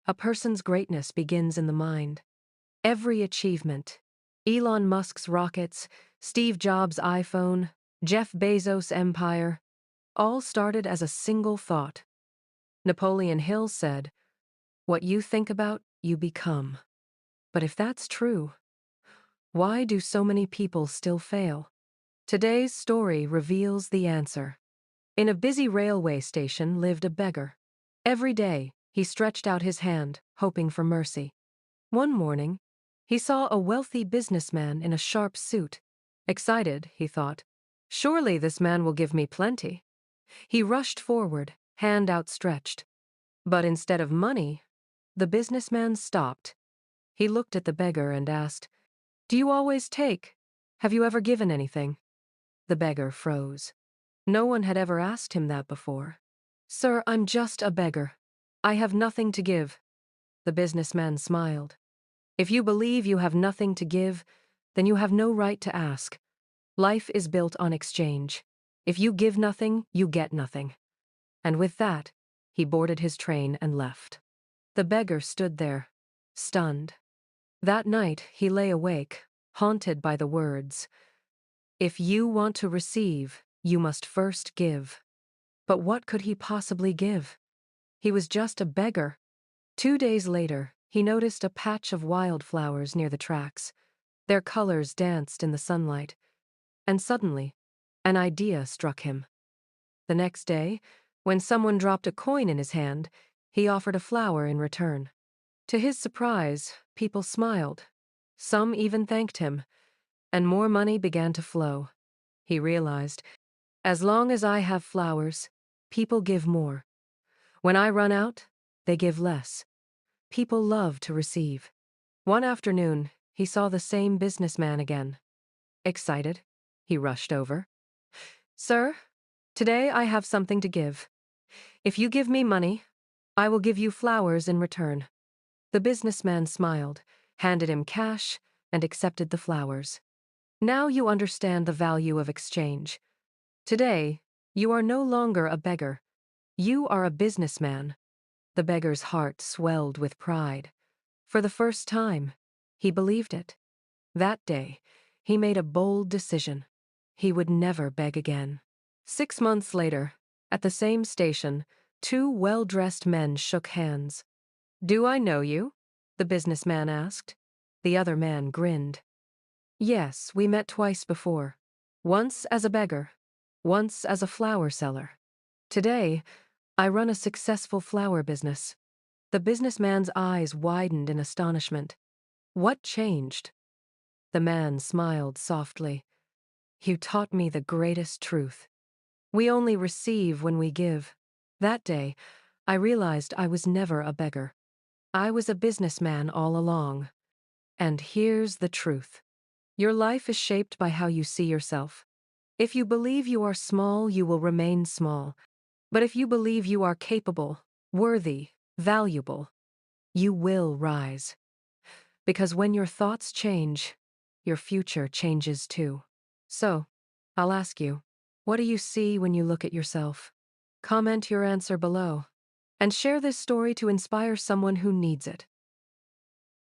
A person's greatness begins in the mind. Every achievement, Elon Musk's rockets, Steve Jobs' iPhone, Jeff Bezos' empire, all started as a single thought. Napoleon Hill said, "What you think about, you become." But if that's true, why do so many people still fail? Today's story reveals the answer. In a busy railway station lived a beggar. Every day, he stretched out his hand, hoping for mercy. One morning, he saw a wealthy businessman in a sharp suit. Excited, he thought, "Surely this man will give me plenty." He rushed forward, hand outstretched. But instead of money, the businessman stopped. He looked at the beggar and asked, "Do you always take? Have you ever given anything?" The beggar froze. No one had ever asked him that before. "Sir, I'm just a beggar. I have nothing to give." The businessman smiled. "If you believe you have nothing to give, then you have no right to ask. Life is built on exchange. If you give nothing, you get nothing." And with that, he boarded his train and left. The beggar stood there, stunned. That night, he lay awake, haunted by the words, "If you want to receive, you must first give." But what could he possibly give? He was just a beggar. 2 days later, he noticed a patch of wildflowers near the tracks. Their colors danced in the sunlight. And suddenly, an idea struck him. The next day, when someone dropped a coin in his hand, he offered a flower in return. To his surprise, people smiled. Some even thanked him, and more money began to flow. He realized, as long as I have flowers, people give more. When I run out, they give less. People love to receive. One afternoon, he saw the same businessman again. Excited, he rushed over. "Sir, today I have something to give. If you give me money, I will give you flowers in return." The businessman smiled, handed him cash, and accepted the flowers. Now you understand the value of exchange. Today, you are no longer a beggar. You are a businessman. The beggar's heart swelled with pride. For the first time, he believed it. That day, he made a bold decision. He would never beg again. 6 months later, at the same station, two well-dressed men shook hands. "Do I know you?" the businessman asked. The other man grinned. "Yes, we met twice before. Once as a beggar, once as a flower seller. Today, I run a successful flower business." The businessman's eyes widened in astonishment. "What changed?" The man smiled softly. "You taught me the greatest truth. We only receive when we give." That day, I realized I was never a beggar. I was a businessman all along. And here's the truth. Your life is shaped by how you see yourself. If you believe you are small, you will remain small. But if you believe you are capable, worthy, valuable, you will rise. Because when your thoughts change, your future changes too. So, I'll ask you, what do you see when you look at yourself? Comment your answer below. And share this story to inspire someone who needs it.